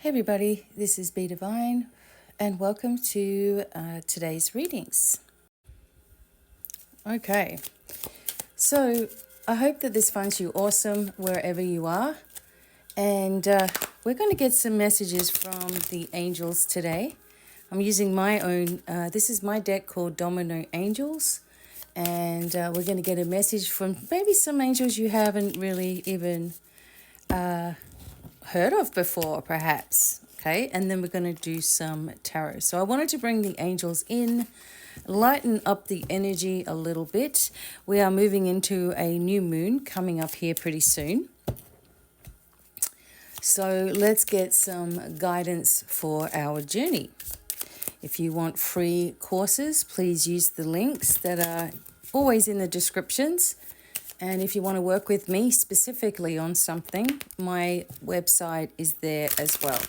Hey everybody, this is Bdevine and welcome to today's readings. Okay, so I hope that this finds you awesome wherever you are, and we're going to get some messages from the angels today. I'm using my own, this is my deck called Domino Angels, and we're going to get a message from maybe some angels you haven't really even heard of before, perhaps. Okay, and then we're going to do some tarot. So I wanted to bring the angels in, lighten up the energy a little bit. We are moving into a new moon coming up here pretty soon. So let's get some guidance for our journey. If you want free courses, please use the links that are always in the descriptions. And if you want to work with me specifically on something, my website is there as well.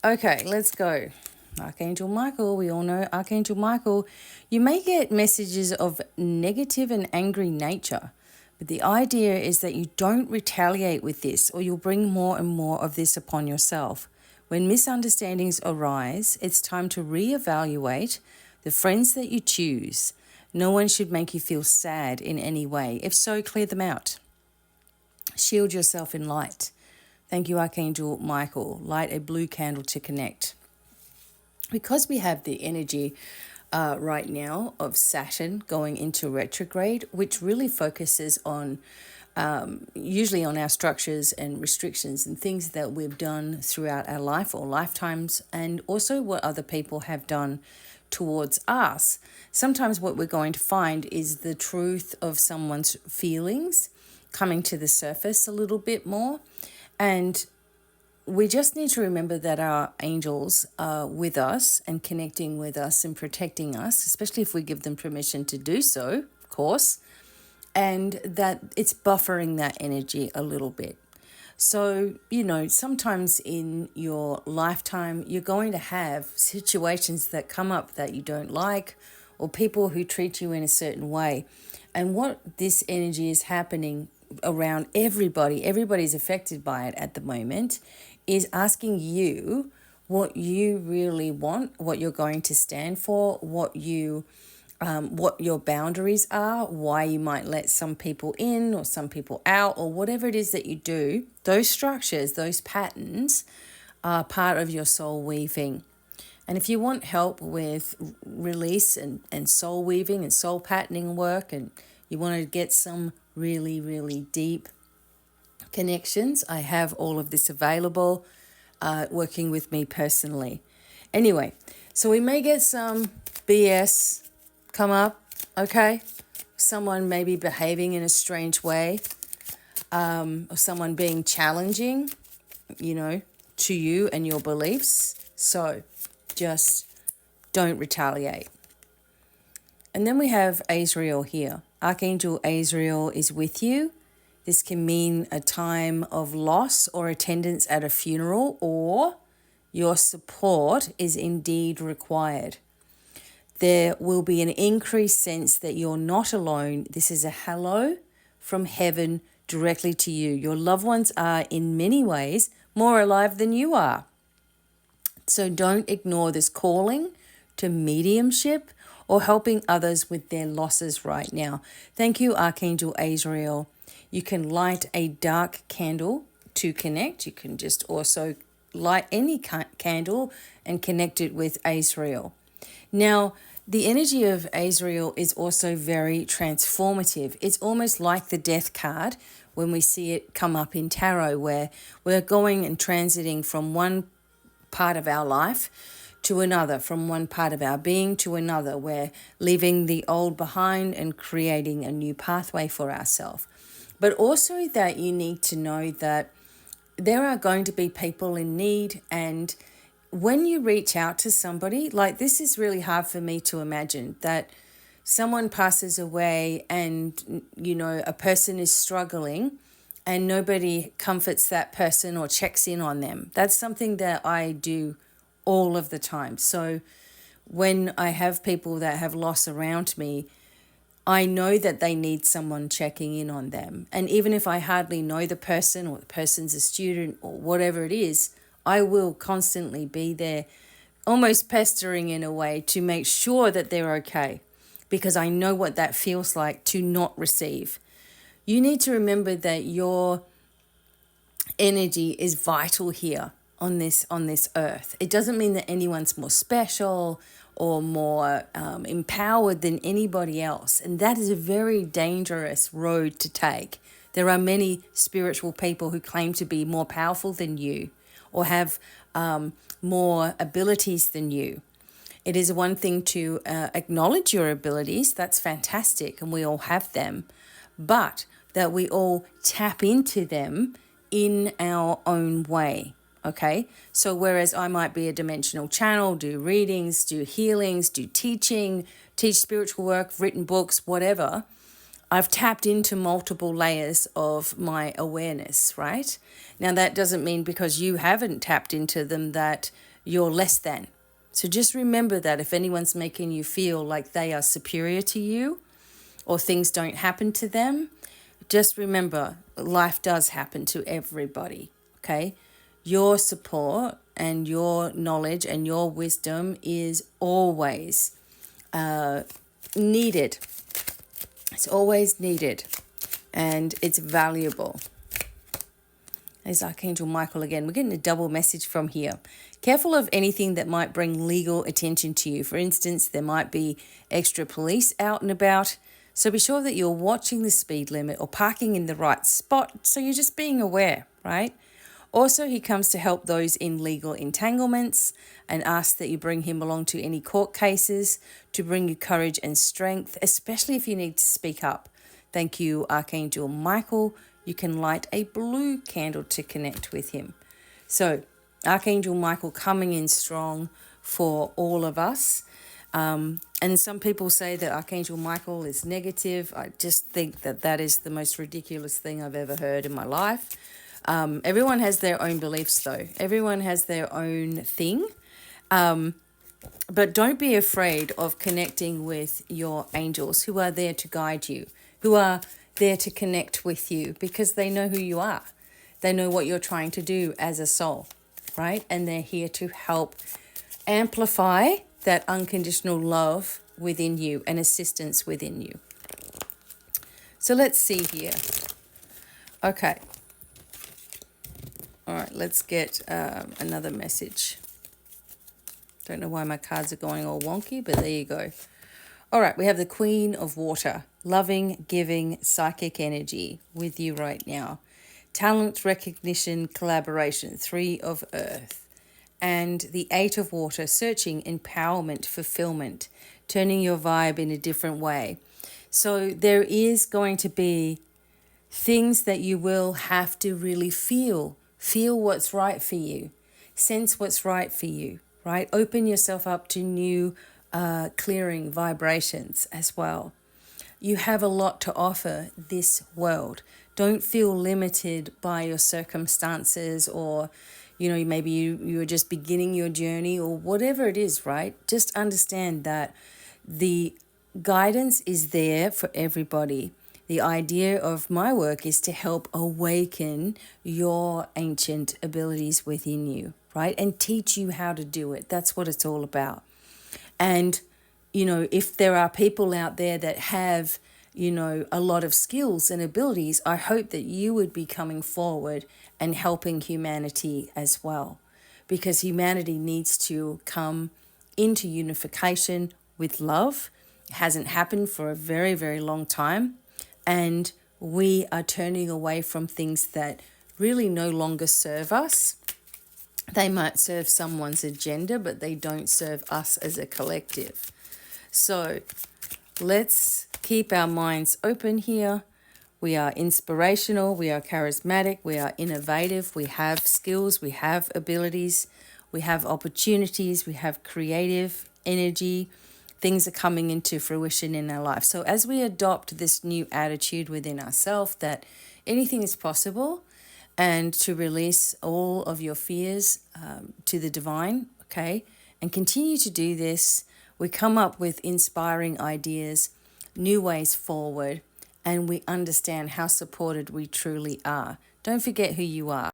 Okay, let's go. Archangel Michael, we all know Archangel Michael. You may get messages of negative and angry nature, but the idea is that you don't retaliate with this, or you'll bring more and more of this upon yourself. When misunderstandings arise, it's time to reevaluate the friends that you choose. No one should make you feel sad in any way. If so, clear them out. Shield yourself in light. Thank you, Archangel Michael. Light a blue candle to connect. Because we have the energy right now of Saturn going into retrograde, which really focuses on usually on our structures and restrictions and things that we've done throughout our life or lifetimes, and also what other people have done towards us. Sometimes what we're going to find is the truth of someone's feelings coming to the surface a little bit more. And we just need to remember that our angels are with us and connecting with us and protecting us, especially if we give them permission to do so, of course, and that it's buffering that energy a little bit. So, sometimes in your lifetime, you're going to have situations that come up that you don't like, or people who treat you in a certain way. And what this energy is happening around everybody's affected by it at the moment, is asking you what you really want, what you're going to stand for, what your boundaries are, why you might let some people in or some people out, or whatever it is that you do. Those structures, those patterns are part of your soul weaving. And if you want help with release and soul weaving and soul patterning work, and you want to get some really, really deep connections, I have all of this available, working with me personally. Anyway, so we may get some BS come up, okay? Someone maybe behaving in a strange way, or someone being challenging, to you and your beliefs. So just don't retaliate. And then we have Azrael here. Archangel Azrael is with you. This can mean a time of loss or attendance at a funeral, or your support is indeed required. There will be an increased sense that you're not alone. This is a hello from heaven directly to you. Your loved ones are in many ways more alive than you are. So don't ignore this calling to mediumship or helping others with their losses right now. Thank you, Archangel Azrael. You can light a dark candle to connect. You can just also light any candle and connect it with Azrael. Now, the energy of Azrael is also very transformative. It's almost like the death card when we see it come up in tarot, where we're going and transiting from one part of our life to another, from one part of our being to another. We're leaving the old behind and creating a new pathway for ourselves. But also that you need to know that there are going to be people in need, and when you reach out to somebody, like, this is really hard for me to imagine that someone passes away and, a person is struggling and nobody comforts that person or checks in on them. That's something that I do all of the time. So when I have people that have loss around me, I know that they need someone checking in on them. And even if I hardly know the person, or the person's a student, or whatever it is, I will constantly be there, almost pestering in a way, to make sure that they're okay, because I know what that feels like to not receive. You need to remember that your energy is vital here on this earth. It doesn't mean that anyone's more special or more empowered than anybody else, and that is a very dangerous road to take. There are many spiritual people who claim to be more powerful than you, or have more abilities than you. It is one thing to acknowledge your abilities. That's fantastic, and we all have them, but that we all tap into them in our own way. Okay, so whereas I might be a dimensional channel, do readings, do healings, do teaching, teach spiritual work, written books, whatever, I've tapped into multiple layers of my awareness, right? Now, that doesn't mean because you haven't tapped into them that you're less than. So just remember that if anyone's making you feel like they are superior to you, or things don't happen to them, just remember life does happen to everybody, okay? Your support and your knowledge and your wisdom is always needed. It's always needed, and it's valuable. There's Archangel Michael again. We're getting a double message from here. Careful of anything that might bring legal attention to you. For instance, there might be extra police out and about. So be sure that you're watching the speed limit or parking in the right spot. So you're just being aware, right? Also, he comes to help those in legal entanglements and asks that you bring him along to any court cases to bring you courage and strength, especially if you need to speak up. Thank you, Archangel Michael. You can light a blue candle to connect with him. So, Archangel Michael coming in strong for all of us. And some people say that Archangel Michael is negative. I just think that that is the most ridiculous thing I've ever heard in my life. Everyone has their own beliefs, though. Everyone has their own thing. But don't be afraid of connecting with your angels who are there to guide you, who are there to connect with you, because they know who you are. They know what you're trying to do as a soul, right? And they're here to help amplify that unconditional love within you and assistance within you. So let's see here. Okay. All right, let's get another message. Don't know why my cards are going all wonky, but there you go. All right, we have the Queen of Water, loving, giving, psychic energy with you right now. Talent, recognition, collaboration, 3 of Earth. And the 8 of Water, searching, empowerment, fulfillment, turning your vibe in a different way. So there is going to be things that you will have to really feel. Feel what's right for you. Sense what's right for you, right? Open yourself up to new clearing vibrations as well. You have a lot to offer this world. Don't feel limited by your circumstances, or, you know, maybe you're just beginning your journey or whatever it is, right? Just understand that the guidance is there for everybody. The idea of my work is to help awaken your ancient abilities within you, right? And teach you how to do it. That's what it's all about. And, you know, if there are people out there that have, you know, a lot of skills and abilities, I hope that you would be coming forward and helping humanity as well. Because humanity needs to come into unification with love. It hasn't happened for a very, very long time. And we are turning away from things that really no longer serve us. They might serve someone's agenda, but they don't serve us as a collective. So let's keep our minds open here. We are inspirational, we are charismatic, we are innovative, we have skills, we have abilities, we have opportunities, we have creative energy. Things are coming into fruition in our life. So as we adopt this new attitude within ourselves that anything is possible, and to release all of your fears to the divine, okay, and continue to do this, we come up with inspiring ideas new ways forward, and we understand how supported we truly are. Don't forget who you are.